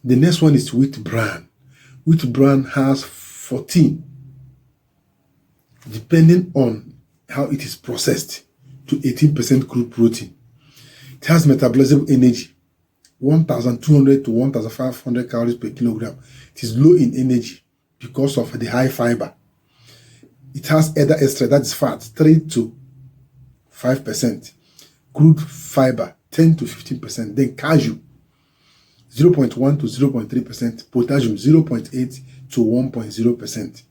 The next one is wheat bran. Wheat bran has 14, depending on how it is processed, to 18% crude protein. It has metabolism energy, 1,200 to 1,500 calories per kilogram. It is low in energy because of the high fiber. It has ether extract, that is fat, 3 to 5%. Crude fiber, 10 to 15%. Then cashew, 0.1 to 0.3%. Potassium, 0.8 to 1.0%.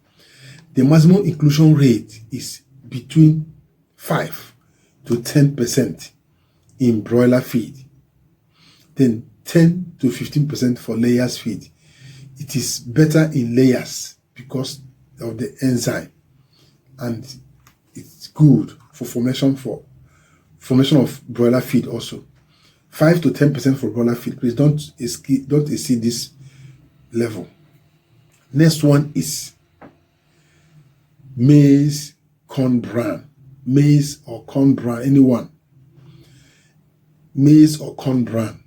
The maximum inclusion rate is between 5 to 10% in broiler feed. Then 10 to 15% for layers feed. It is better in layers because of the enzyme, and it's good for formation of broiler feed also. 5 to 10% for broiler feed. Please don't exceed this level. Next one is maize, corn bran. Maize or corn bran, anyone. Maize or corn bran.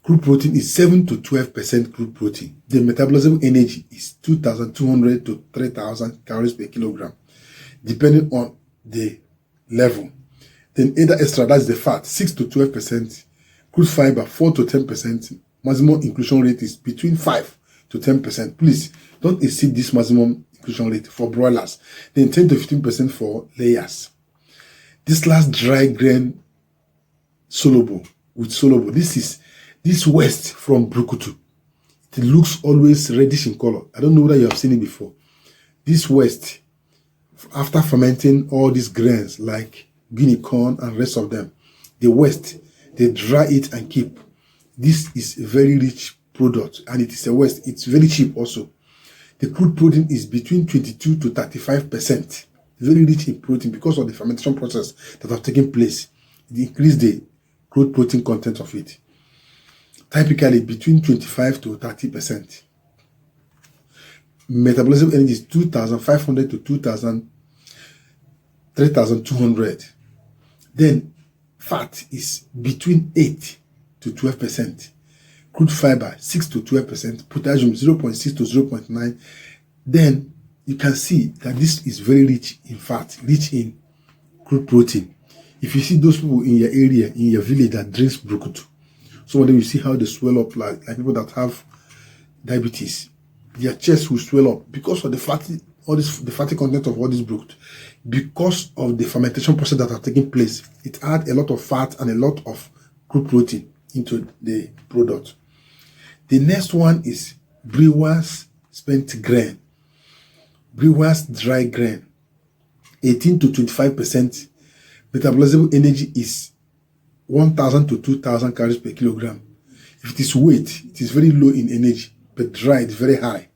Crude protein is 7 to 12% crude protein. The metabolism energy is 2,200 to 3,000 calories per kilogram, depending on the level. Then ether extract, that's the fat, 6 to 12%. Crude fiber, 4 to 10%. Maximum inclusion rate is between 5 to 10%. Please don't exceed this maximum inclusion rate for broilers. Then 10 to 15% for layers. This last dry grain soluble with soluble. This west from Brukutu. It looks always reddish in color. I don't know whether you have seen it before. This west, after fermenting all these grains like guinea corn and rest of them, the west, they dry it and keep. This is a very rich product, and it is a west. It's very cheap also. The crude protein is between 22 to 35%. Very rich in protein because of the fermentation process that have taken place. It increased the crude protein content of it. Typically between 25 to 30%. Metabolism energy is 2,500 to 3,200. Then fat is between 8 to 12%. Crude fiber 6 to 12%. Potassium 0.6 to 0.9. Then you can see that this is very rich in fat, rich in crude protein. If you see those people in your area, in your village that drinks brukutu, some of them you see how they swell up like people that have diabetes. Their chest will swell up because of the fatty content of all this brukutu. Because of the fermentation process that are taking place, it adds a lot of fat and a lot of crude protein into the product. The next one is brewers spent grain. Brewers dry grain, 18 to 25%. Metabolism energy is 1,000 to 2,000 calories per kilogram. If it is wheat, it is very low in energy, but dry, it's very high.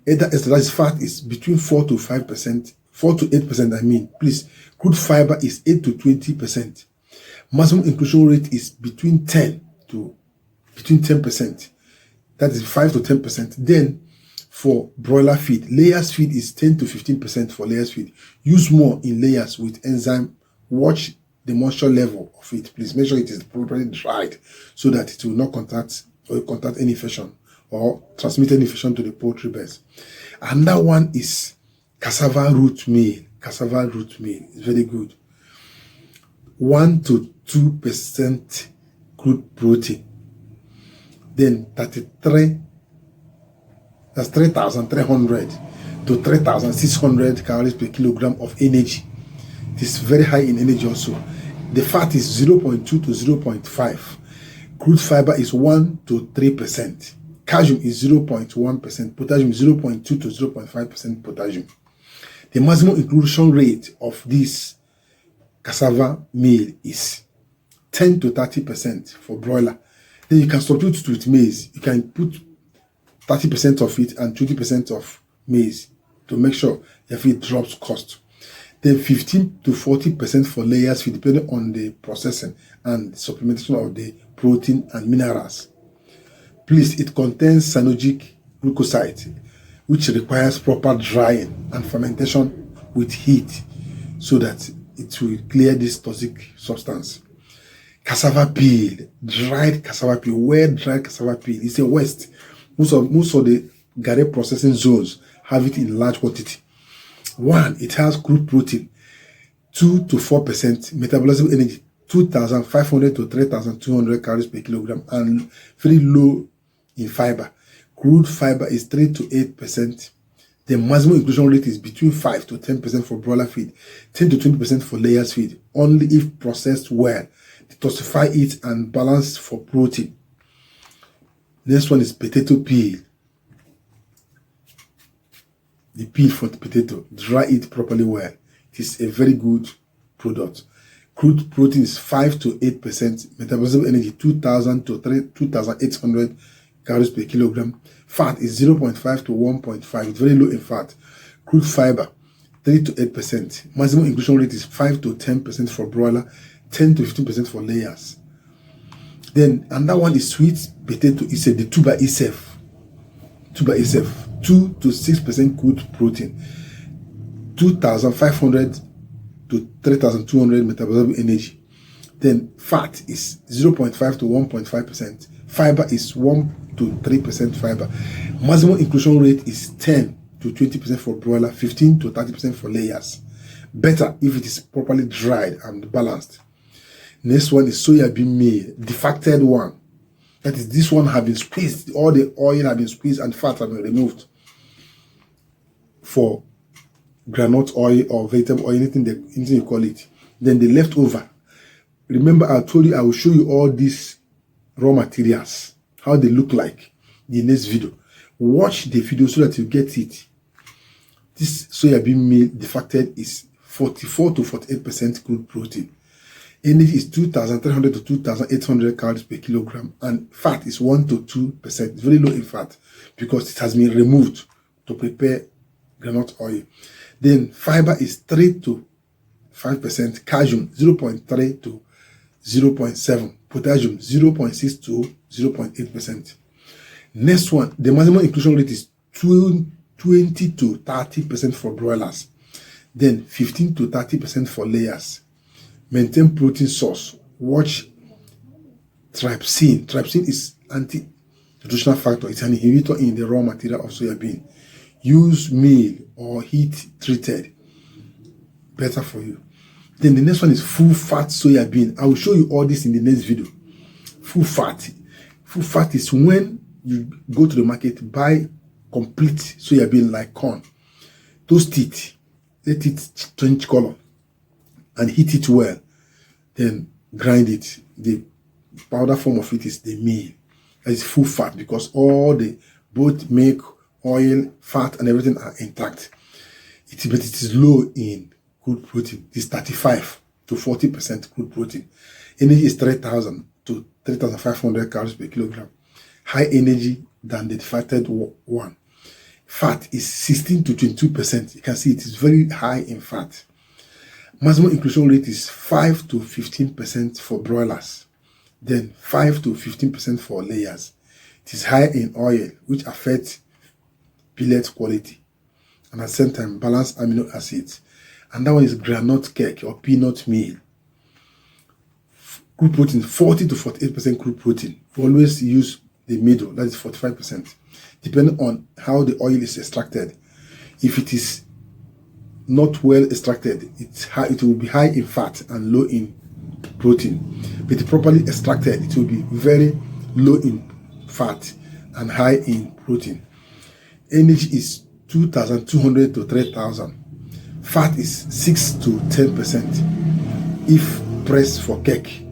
Ether fat is between 4 to 5%, 4 to 8%, I mean. Please, crude fiber is 8 to 20%. Maximum inclusion rate is between 10%. That is 5 to 10%. Then, for broiler feed, layers feed is 10 to 15% for layers feed. Use more in layers with enzyme. Watch the moisture level of it. Please make sure it is properly dried so that it will not contact any infection or transmit any infection to the poultry birds. Another one is cassava root meal. Cassava root meal is very good. 1 to 2% crude protein. Then 3,300 to 3,600 calories per kilogram of energy. It is very high in energy also. The fat is 0.2 to 0.5. Crude fiber is 1 to 3%. Calcium is 0.1%. Potassium 0.2 to 0.5% potassium. The maximum inclusion rate of this cassava meal is 10 to 30% for broiler. Then you can substitute it with maize. You can put 30% of it and 20% of maize to make sure your feed drops cost. Then 15 to 40% for layers feed, depending on the processing and supplementation of the protein and minerals. Please, it contains cyanogen glucoside, which requires proper drying and fermentation with heat so that it will clear this toxic substance. cassava peel, dried cassava peel. Where dried cassava peel? It's a waste. Most of the garri processing zones have it in large quantity. One, it has crude protein, 2 to 4%, metabolism energy, 2,500 to 3,200 calories per kilogram, and very low in fiber. Crude fiber is 3 to 8%. The maximum inclusion rate is between 5 to 10% for broiler feed, 10 to 20% for layers feed, only if processed well. Detoxify it and balance for protein. Next one is potato peel. The peel for the potato, dry it properly well. It is a very good product. Crude protein is 5 to 8%, metabolism energy 2,000 to 2,800 calories per kilogram. Fat is 0.5 to 1.5. It's very low in fat. Crude fiber 3 to 8%. Maximum inclusion rate is 5 to 10% for broiler, 10 to 15% for layers. Then another one is sweet potato. It's the tuber itself. 2 to 6% crude protein, 2,500 to 3,200 metabolism energy. Then fat is 0.5 to 1.5%. Fiber is 1 to 3% fiber. Maximum inclusion rate is 10 to 20% for broiler, 15 to 30% for layers. Better if it is properly dried and balanced. Next one is soybean meal, defacted one. That is, this one have been squeezed, all the oil have been squeezed and fat have been removed for granite oil or vegetable oil, anything you call it. Then the leftover. Remember, I told you I will show you all these raw materials, how they look like in the next video. Watch the video so that you get it. This soybean meal defacted is 44 to 48% crude protein. Energy is 2,300 to 2,800 calories per kilogram, and fat is 1 to 2%. It's very low in fat because it has been removed to prepare granite oil. Then fiber is 3 to 5%, calcium 0.3 to 0.7, potassium 0.6 to 0.8%. Next one, the maximum inclusion rate is 20 to 30% for broilers, then 15 to 30% for layers. Maintain protein source. Watch trypsin. Trypsin is anti-nutritional factor. It's an inhibitor in the raw material of soybean. Use meal or heat treated. Better for you. Then the next one is full fat soybean. I will show you all this in the next video. Full fat. Full fat is when you go to the market, buy complete soybean like corn, toast it, let it change color, and heat it well. Then grind it. The powder form of it is the meal. It's full fat because all the both milk, oil, fat, and everything are intact. But it is low in crude protein. It is 35 to 40% crude protein. Energy is 3,000 to 3,500 calories per kilogram. High energy than the defacted one. Fat is 16 to 22%. You can see it is very high in fat. Maximum inclusion rate is 5 to 15% for broilers, then 5 to 15% for layers. It is high in oil, which affects pellet quality, and at the same time balance amino acids. And that one is granite cake or peanut meal. Crude protein 40 to 48% crude protein. Always use the middle, that is 45%, depending on how the oil is extracted. If it is not well extracted, it will be high in fat and low in protein. But properly extracted, it will be very low in fat and high in protein. Energy is 2,200 to 3,000. Fat is 6 to 10% if pressed for cake.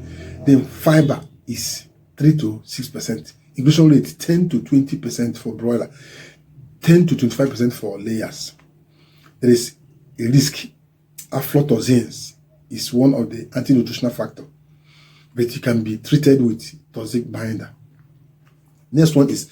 Then fiber is 3 to 6%. Inclusion rate 10 to 20% for broiler, 10 to 25% for layers. There is a risk. Aflatoxins is one of the anti-nutritional factors, but it can be treated with toxic binder. Next one is